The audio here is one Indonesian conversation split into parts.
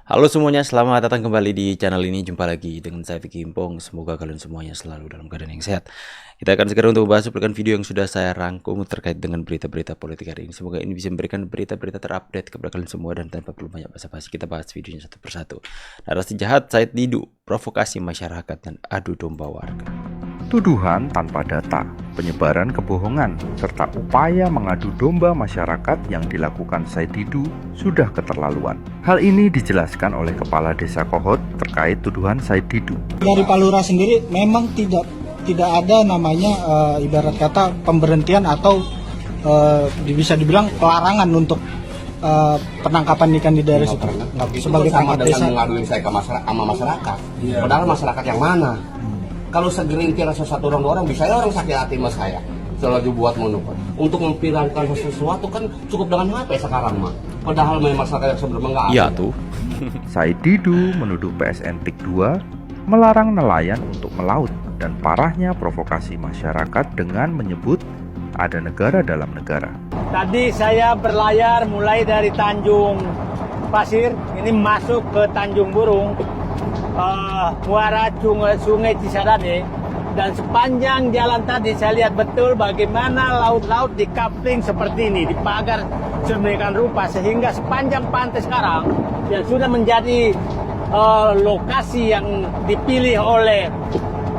Halo semuanya, selamat datang kembali di channel ini. Jumpa lagi dengan saya Vicky Impong. Semoga kalian semuanya selalu dalam keadaan yang sehat. Kita akan segera untuk membahas cuplikan video yang sudah saya rangkum terkait dengan berita-berita politik hari ini. Semoga ini bisa memberikan berita-berita terupdate kepada kalian semua dan tanpa perlu banyak basa-basi kita bahas videonya satu persatu. Narasi jahat Said Didu, provokasi masyarakat dan adu domba warga. Tuduhan tanpa data, penyebaran kebohongan, serta upaya mengadu domba masyarakat yang dilakukan Said Didu sudah keterlaluan. Hal ini dijelaskan oleh Kepala Desa Kohot terkait tuduhan Said Didu. Dari Palura sendiri memang tidak ada namanya ibarat kata pemberhentian atau bisa dibilang pelarangan untuk penangkapan ikan di daerah situ. Sebagai sama dengan mengaduin saya ke masyarakat, sama masyarakat. Padahal masyarakat yang mana? Kalau segelintir satu orang dua orang bisa ya orang sakit hati sama saya. Selalu buat monopol. Untuk memviralkan sesuatu kan cukup dengan HP sekarang mah. Padahal memang masyarakat yang sebelumnya nggak ada. Iya tuh. Said Didu menuduh PSN PIK 2 melarang nelayan untuk melaut dan parahnya provokasi masyarakat dengan menyebut ada negara dalam negara. Tadi saya berlayar mulai dari Tanjung Pasir, ini masuk ke Tanjung Burung, muara Sungai Cisadane, dan sepanjang jalan tadi saya lihat betul bagaimana laut-laut di-coupling seperti ini, dipagar sedemikian rupa sehingga sepanjang pantai sekarang yang sudah menjadi lokasi yang dipilih oleh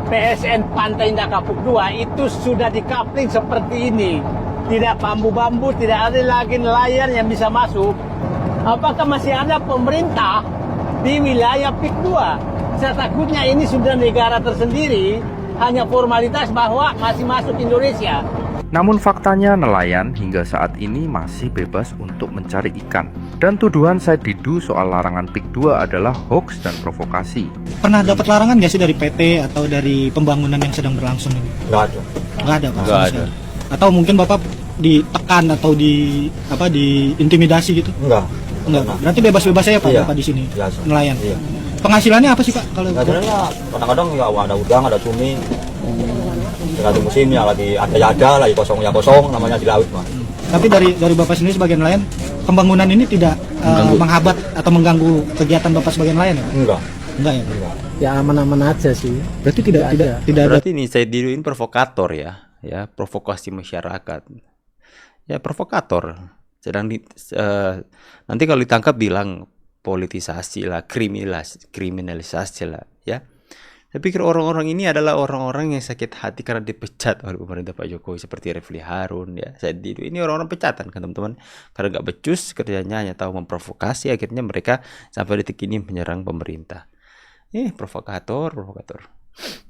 PSN Pantai Indah Kapuk 2 itu sudah di-coupling seperti ini. Tidak bambu-bambu, tidak ada lagi nelayan yang bisa masuk. Apakah masih ada pemerintah di wilayah PIK 2? Saya takutnya ini sudah negara tersendiri, hanya formalitas bahwa masih masuk Indonesia. Namun faktanya nelayan hingga saat ini masih bebas untuk mencari ikan. Dan tuduhan Said Didu soal larangan PIK 2 adalah hoax dan provokasi. Pernah dapat larangan nggak sih dari PT atau dari pembangunan yang sedang berlangsung ini? Nggak ada. Nggak ada, Pak. Nggak sama ada. sekali. Atau mungkin Bapak ditekan atau diintimidasi gitu? Enggak. Enggak. Berarti bebas-bebas saya Pak, Iya. Bapak di sini. Biasa. Nelayan. Iya. Penghasilannya apa sih Pak kalau Sebenarnya kadang-kadang ya ada udang, ada cumi. Tergantung musim ya lagi ada lagi kosong ya kosong namanya di laut mah. Tapi dari Bapak sendiri sebagai nelayan, pembangunan ini tidak menghambat atau mengganggu kegiatan Bapak sebagai nelayan ya? Pak? Enggak. Enggak ya? Enggak. Ya aman-aman aja sih. Berarti tidak ada. Berarti ini Said Didu ini provokator ya, provokasi masyarakat. Ya provokator. Nanti kalau ditangkap bilang politisasi lah, kriminalisasi lah, ya. Saya pikir orang-orang ini adalah orang-orang yang sakit hati karena dipecat oleh pemerintah Pak Jokowi seperti Refli Harun, ya. Said Didu ini orang-orang pecatan kan teman-teman, karena nggak becus kerjanya hanya tahu memprovokasi, akhirnya mereka sampai detik ini menyerang pemerintah. Provokator.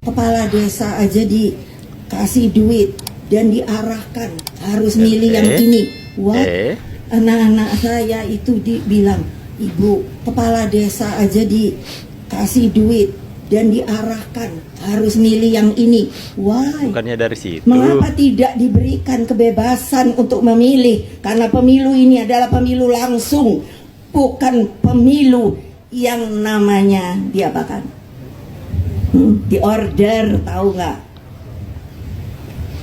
Kepala desa aja dikasih duit dan diarahkan harus milih yang ini. Anak-anak saya itu dibilang, ibu, kepala desa aja dikasih duit dan diarahkan harus milih yang ini. Why? Bukannya dari situ. Mengapa tidak diberikan kebebasan untuk memilih? Karena pemilu ini adalah pemilu langsung, bukan pemilu yang namanya diapakan? Di order, tahu nggak?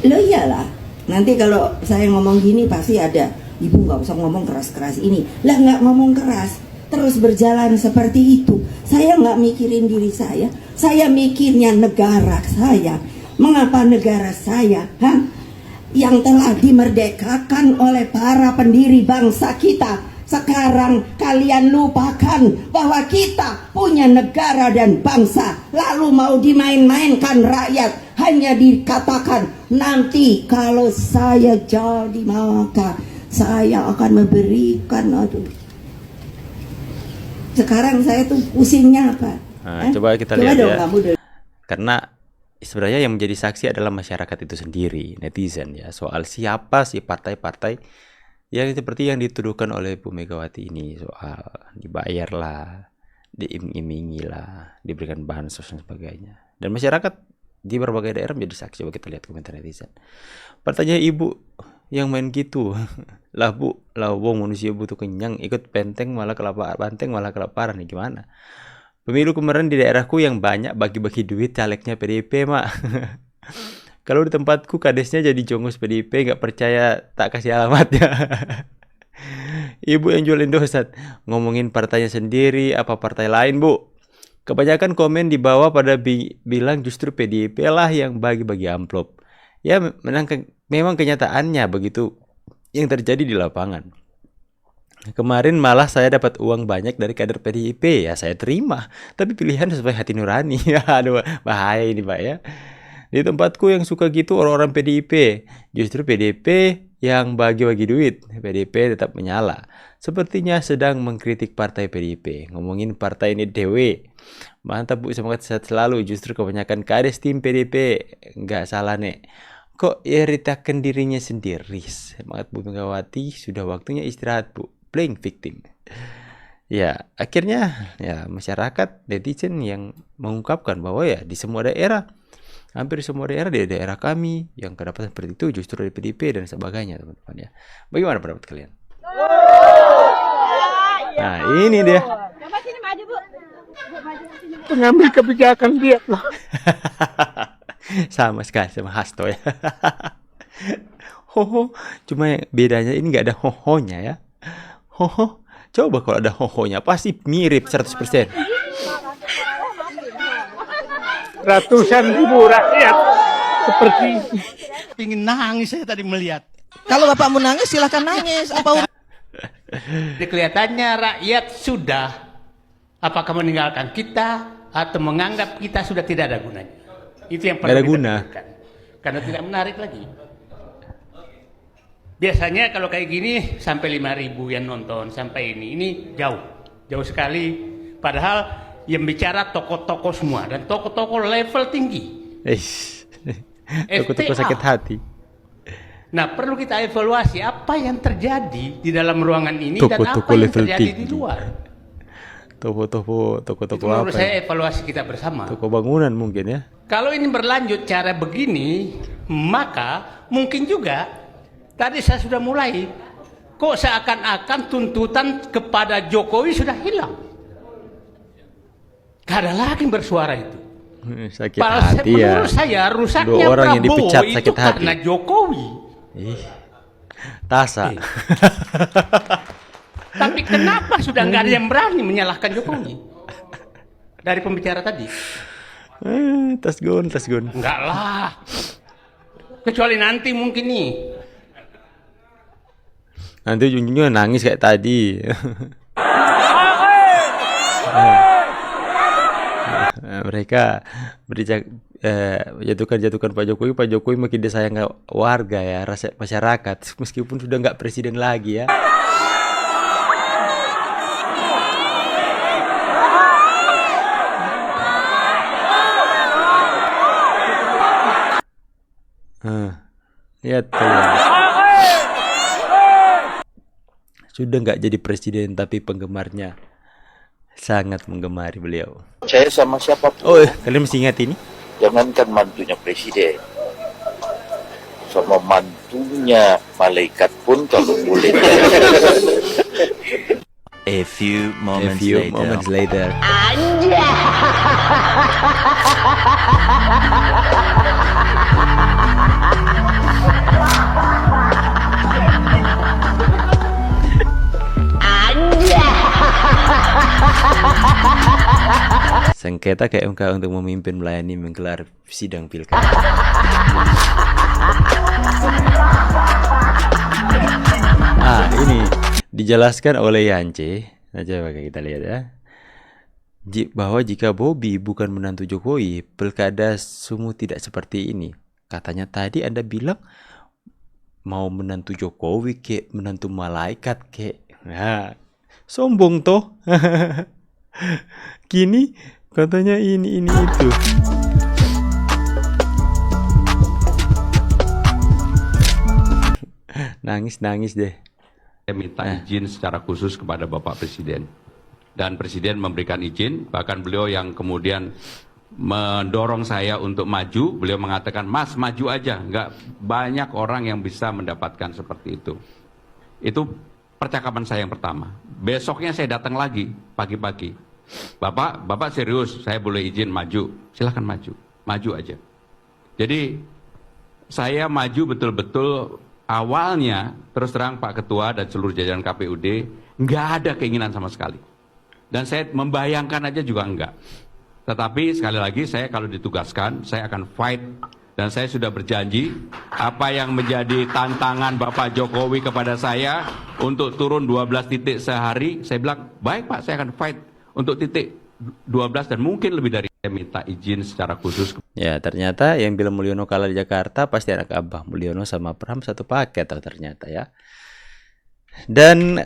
Lo iyalah. Nanti kalau saya ngomong gini pasti ada, ibu nggak usah ngomong keras-keras ini. Lah nggak ngomong keras, terus berjalan seperti itu. Saya nggak mikirin diri saya mikirnya negara saya. Mengapa negara saya, yang telah dimerdekakan oleh para pendiri bangsa kita, sekarang kalian lupakan bahwa kita punya negara dan bangsa, lalu mau dimain-mainkan rakyat, hanya dikatakan nanti kalau saya jadi maka saya akan memberikan. Sekarang saya tuh pusingnya apa? Coba kita lihat dong, ya. kamu dulu. Karena sebenarnya yang menjadi saksi adalah masyarakat itu sendiri, netizen ya, soal siapa sih partai-partai yang seperti yang dituduhkan oleh Bu Megawati ini, soal dibayar lah, diiming-imingi lah, diberikan bansos dan sebagainya. Dan masyarakat di berbagai daerah menjadi saksi. Coba kita lihat komentar netizen. Pertanyaan ibu yang main gitu, lah bu, lah wong manusia butuh kenyang, ikut banteng malah kelaparan nih gimana? Pemilu kemarin di daerahku yang banyak bagi-bagi duit calegnya PDIP mak. Kalau di tempatku kadesnya jadi jongos PDIP, nggak percaya tak kasih alamatnya. Ibu yang jual Indosat, ngomongin partainya sendiri apa partai lain, Bu? Kebanyakan komen di bawah pada bilang justru PDIP lah yang bagi-bagi amplop. Ya memang kenyataannya begitu yang terjadi di lapangan. Kemarin malah saya dapat uang banyak dari kader PDIP, ya saya terima. Tapi pilihan sesuai hati nurani. Aduh, bahaya ini Pak ya. Di tempatku yang suka gitu orang-orang PDIP. Justru PDIP yang bagi-bagi duit. PDIP tetap menyala. Sepertinya sedang mengkritik partai PDIP. Ngomongin partai ini dewe. Mantap Bu, semangat sehat selalu. Justru kebanyakan kades tim PDIP. Nggak salah nek. Kok iritakan dirinya sendiri? Semangat Bu Megawati, sudah waktunya istirahat Bu. Playing victim. Ya, akhirnya ya masyarakat netizen yang mengungkapkan bahwa ya di semua daerah, hampir semua daerah di daerah kami yang kedapatan seperti itu justru dari PDIP dan sebagainya, teman-teman ya. Bagaimana pendapat kalian? Nah, ini dia. Pengambil kebijakan dia lah. Sama sekali sama Hasto ya. Hoho, cuma bedanya ini nggak ada hohonya ya. Hoho, coba kalau ada hohonya pasti mirip 100%. Ratusan ribu rakyat seperti Pingin nangis saya tadi melihat. Kalau Bapak mau nangis silahkan nangis. Apa Kelihatannya rakyat sudah apakah meninggalkan kita atau menganggap kita sudah tidak ada gunanya. Itu yang perlu Nggak ada kita guna. pikirkan. Karena tidak menarik lagi. Biasanya kalau kayak gini sampai 5.000 yang nonton sampai ini jauh sekali. Padahal yang bicara tokoh-tokoh semua dan tokoh-tokoh level tinggi. Toko-toko sakit hati. Nah, perlu kita evaluasi apa yang terjadi di dalam ruangan ini dan Toko-toko apa yang level terjadi di tinggi. luar. Toko-toko Itu menurut apa? saya evaluasi kita bersama. Toko bangunan mungkin ya. Kalau ini berlanjut cara begini, maka mungkin juga tadi saya sudah mulai. Kok seakan-akan tuntutan kepada Jokowi sudah hilang. Gak ada lagi yang bersuara itu. Sakit Padahal hati ya. menurut saya rusaknya Dua orang yang Prabowo dipecat itu sakit hati. karena Jokowi. Tasa. Tapi kenapa sudah nggak ada yang berani menyalahkan Jokowi? Dari pembicara tadi. Tasgun. Enggak lah. Kecuali nanti mungkin nih. Nanti ujung-ujungnya nangis kayak tadi. Mereka jatuhkan Pak Jokowi makin disayang warga ya, rasa masyarakat meskipun sudah nggak presiden lagi ya. Lihat kalian. Sudah nggak jadi presiden tapi penggemarnya sangat menggemari beliau. Saya sama siapapun. Oh, kalian mesti ingat ini. Jangankan mantunya presiden, sama mantunya malaikat pun kalau boleh. A few moments later. Sengketa ke MK untuk memimpin melayani menggelar sidang pilkada. Ini dijelaskan oleh Yance. Nah, coba kita lihat ya. Bahwa jika Bobi bukan menantu Jokowi, pilkada sungguh tidak seperti ini. Katanya tadi Anda bilang mau menantu Jokowi kek, menantu malaikat kek. Nah, sombong toh. Kini katanya ini itu. Nangis deh. Saya minta izin secara khusus kepada Bapak Presiden. Dan Presiden memberikan izin, bahkan beliau yang kemudian mendorong saya untuk maju, beliau mengatakan, Mas maju aja, nggak banyak orang yang bisa mendapatkan seperti itu. Itu percakapan saya yang pertama. Besoknya saya datang lagi, pagi-pagi. Bapak serius, saya boleh izin maju, silahkan maju aja. Jadi saya maju betul-betul awalnya terus terang Pak Ketua dan seluruh jajaran KPUD nggak ada keinginan sama sekali. Dan saya membayangkan aja juga enggak. Tetapi sekali lagi saya kalau ditugaskan, saya akan fight. Dan saya sudah berjanji apa yang menjadi tantangan Bapak Jokowi kepada saya untuk turun 12 titik sehari, saya bilang, baik Pak, saya akan fight untuk titik 12 dan mungkin lebih dari. Saya minta izin secara khusus. Ya, ternyata yang bilang Mulyono kalah di Jakarta pasti anak Abah Mulyono sama Pram satu paket ternyata ya. Dan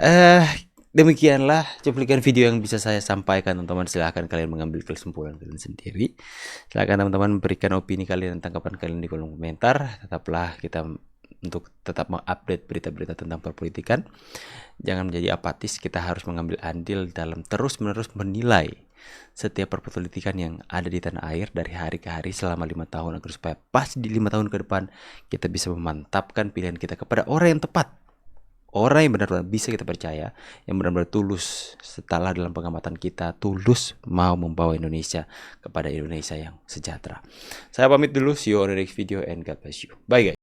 demikianlah cuplikan video yang bisa saya sampaikan, teman-teman. Silahkan kalian mengambil kesimpulan kalian sendiri. Silahkan teman-teman berikan opini kalian dan tanggapan kalian di kolom komentar. Tetaplah kita untuk tetap mengupdate berita-berita tentang perpolitikan. Jangan menjadi apatis, kita harus mengambil andil dalam terus-menerus menilai setiap perpolitikan yang ada di tanah air dari hari ke hari selama 5 tahun, agar supaya pas di 5 tahun ke depan kita bisa memantapkan pilihan kita kepada orang yang tepat. Orang yang benar-benar bisa kita percaya, yang benar-benar tulus setelah dalam pengamatan kita, tulus mau membawa Indonesia kepada Indonesia yang sejahtera. Saya pamit dulu, see you on the next video and God bless you. Bye guys.